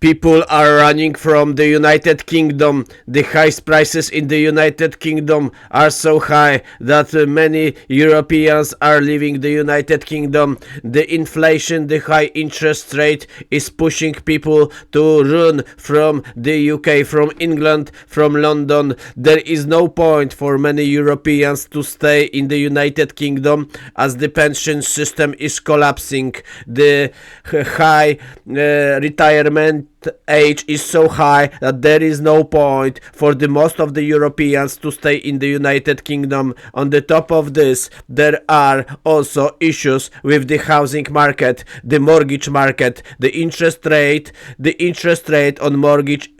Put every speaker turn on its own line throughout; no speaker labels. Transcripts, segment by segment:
People are running from the United Kingdom. The highest prices in the United Kingdom are so high that many Europeans are leaving the United Kingdom. The inflation, the high interest rate is pushing people to run from the UK, from England, from London. There is no point for many Europeans to stay in the United Kingdom as the pension system is collapsing. The high retirement age is so high that there is no point for the most of the Europeans to stay in the United Kingdom. On the top of this, there are also issues with the housing market, the mortgage market, the interest rate on mortgage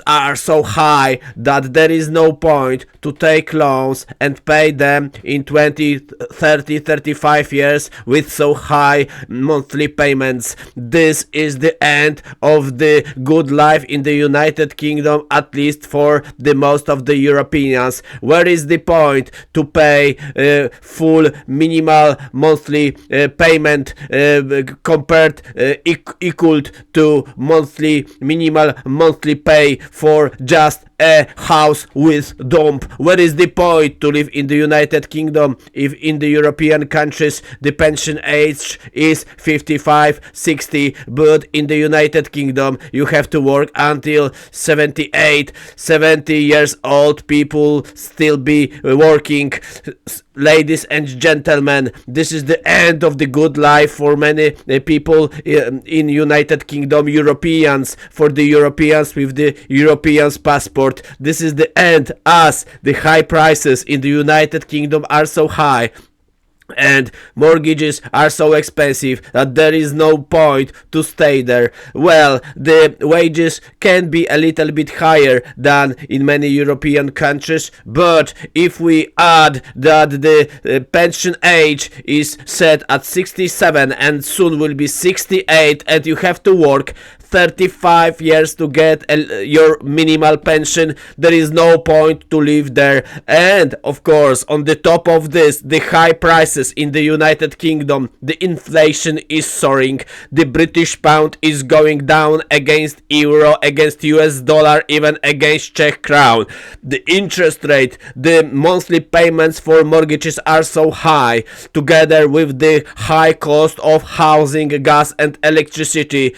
are so high that there is no point to take loans and pay them in 20, 30, 35 years with so high monthly payments. This is the end of the good life in the United Kingdom, at least for the most of the Europeans. Where is the point to pay full minimal monthly payment compared equal to minimal monthly pay for just a house with dump? What is the point to live in the United Kingdom if in the European countries the pension age is 55, 60, but in the United Kingdom you have to work until 78, 70 years old? People still be working. Ladies and gentlemen, this is the end of the good life for many people in United Kingdom, Europeans, for the Europeans with the Europeans passport. This is the end, as the high prices in the United Kingdom are so high and mortgages are so expensive that there is no point to stay there. Well, the wages can be a little bit higher than in many European countries, but if we add that the pension age is set at 67 and soon will be 68 and you have to work 35 years to get your minimal pension, there is no point to live there. And of course, on the top of this, the high prices in the United Kingdom, the inflation is soaring, the British pound is going down against euro, against US dollar, even against Czech crown. The interest rate, the monthly payments for mortgages are so high, together with the high cost of housing, gas and electricity,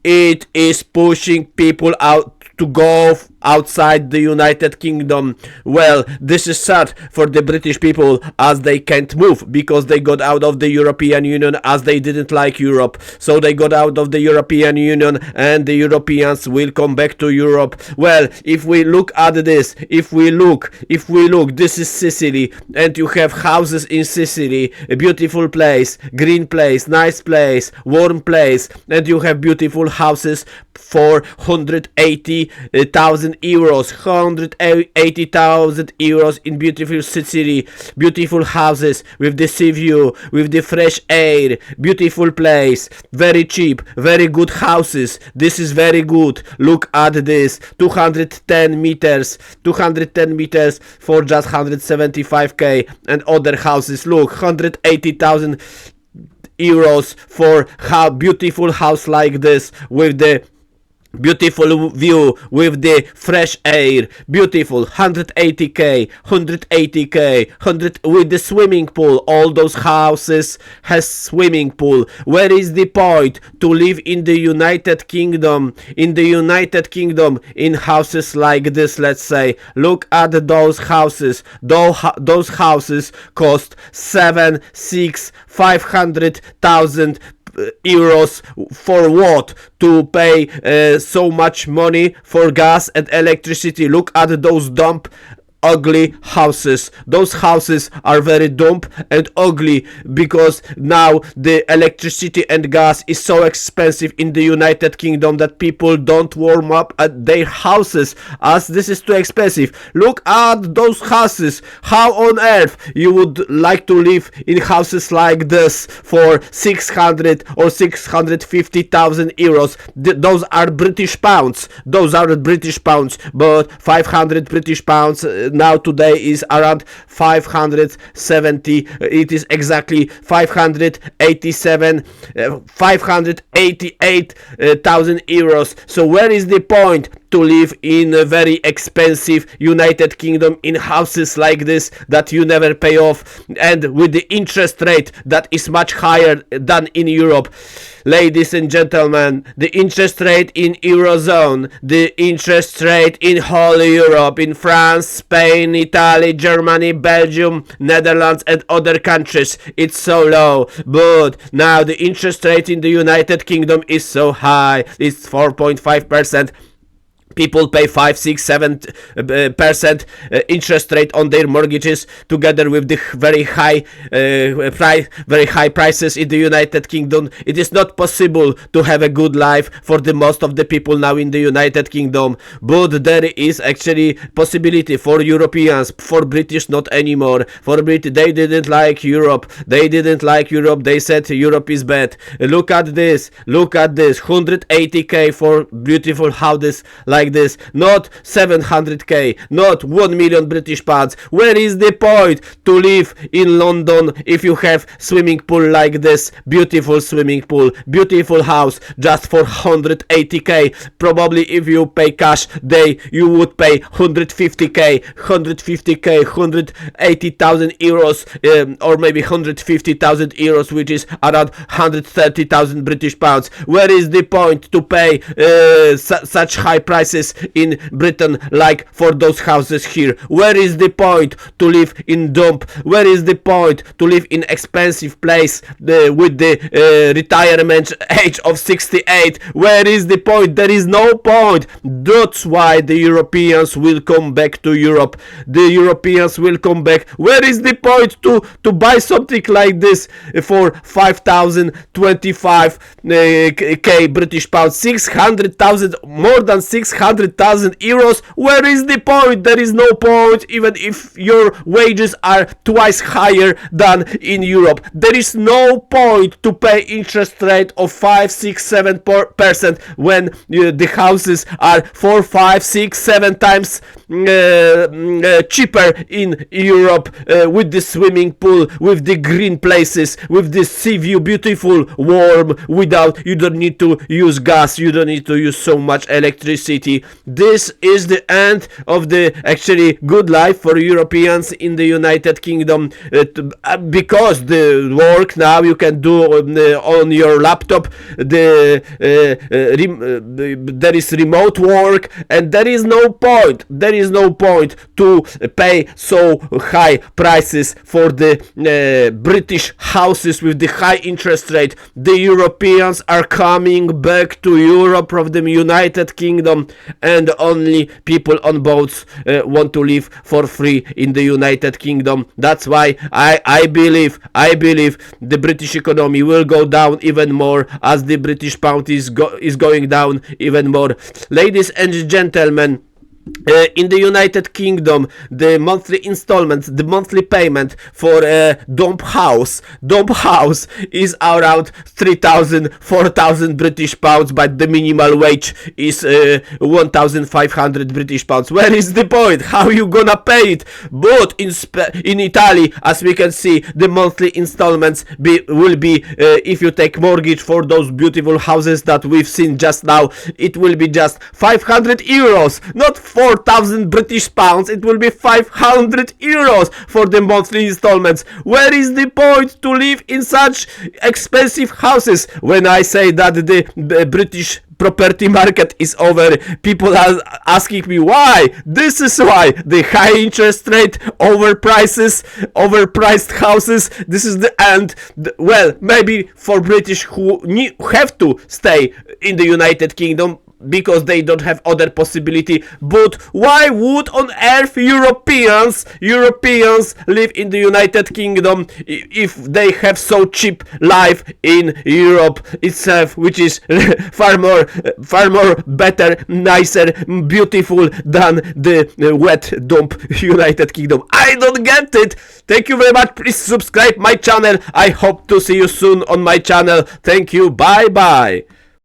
it is pushing people out to go outside the United Kingdom. Well, this is sad for the British people as they can't move because they got out of the European Union as they didn't like Europe. So they got out of the European Union and the Europeans will come back to Europe. Well, if we look at this, if we look, this is Sicily and you have houses in Sicily, a beautiful place, green place, nice place, warm place, and you have beautiful houses for 180,000 euros, 180,000 euros in beautiful Sicily, beautiful houses with the sea view, with the fresh air, beautiful place, very cheap, very good houses. This is very good. Look at this, 210 meters for just 175k, and other houses, look, 180,000 euros for how beautiful house like this with the beautiful view, with the fresh air, beautiful, 180k, 100 with the swimming pool. All those houses has swimming pool. Where is the point to live in the United Kingdom? In the United Kingdom, in houses like this, let's say, look at those houses. Those houses cost 7, 6, 500,000 euros. For what? To pay so much money for gas and electricity. Look at those dump ugly houses. Those houses are very dumb and ugly because now the electricity and gas is so expensive in the United Kingdom that people don't warm up at their houses as this is too expensive. Look at those houses. How on earth you would like to live in houses like this for 600 or 650,000 euros? Those are British pounds. But 500 British pounds now today is around 570. It is exactly 587, 588,000 euros. So where is the point to live in a very expensive United Kingdom in houses like this that you never pay off, and with the interest rate that is much higher than in Europe? Ladies and gentlemen, the interest rate in Eurozone, the interest rate in whole Europe, in France, Spain, Italy, Germany, Belgium, Netherlands and other countries, it's so low. But now the interest rate in the United Kingdom is so high. It's 4.5%. People pay 5, 6, 7% interest rate on their mortgages, together with the very high prices in the United Kingdom. It is not possible to have a good life for the most of the people now in the United Kingdom. But there is actually possibility for Europeans, for British not anymore. For British, they didn't like Europe. They didn't like Europe. They said Europe is bad. Look at this. Look at this. 180k for beautiful houses like this, not 700k, not 1 million British pounds. Where is the point to live in London if you have swimming pool like this? Beautiful swimming pool, beautiful house, just for 180k. Probably if you pay cash, you would pay 150k, 180,000 euros, or maybe 150,000 euros, which is around 130,000 British pounds. Where is the point to pay such high prices in Britain like for those houses here? Where is the point to live in dump? Where is the point to live in expensive place with the retirement age of 68? Where is the point? There is no point. That's why the Europeans will come back to Europe. The Europeans will come back. Where is the point to buy something like this for 5,025k British pounds, 600,000, more than 600,000 euros? Where is the point? There is no point, even if your wages are twice higher than in Europe. There is no point to pay interest rate of 5, 6, 7% when the houses are 4, 5, 6, 7 times cheaper in Europe, with the swimming pool, with the green places, with the sea view, beautiful, warm, without, you don't need to use gas, you don't need to use so much electricity. This is the end of the actually good life for Europeans in the United Kingdom, because the work now you can do on your laptop. There is remote work, and there is no point. There is no point to pay so high prices for the British houses with the high interest rate. The Europeans are coming back to Europe from the United Kingdom, and only people on boats want to live for free in the United Kingdom. That's why I believe the British economy will go down even more, as the British pound is going down even more. Ladies and gentlemen, in the United Kingdom, the monthly installments, the monthly payment for a dump house is around 3,000, 4,000 British pounds, but the minimal wage is 1,500 British pounds. Where is the point? How you gonna pay it? But in Italy, as we can see, the monthly installments will be, if you take mortgage for those beautiful houses that we've seen just now, it will be just 500 euros, not 4,000 British pounds. It will be 500 euros for the monthly installments. Where is the point to live in such expensive houses? When I say that the British property market is over, people are asking me why. This is why: the high interest rate, overpriced houses. This is the end. Well, maybe for British who have to stay in the United Kingdom because they don't have other possibility. But why would on earth Europeans live in the United Kingdom if they have so cheap life in Europe itself, which is far more better, nicer, beautiful than the wet dump United Kingdom? I don't get it. Thank you very much. Please subscribe my channel. I hope to see you soon on my channel. Thank you. Bye bye.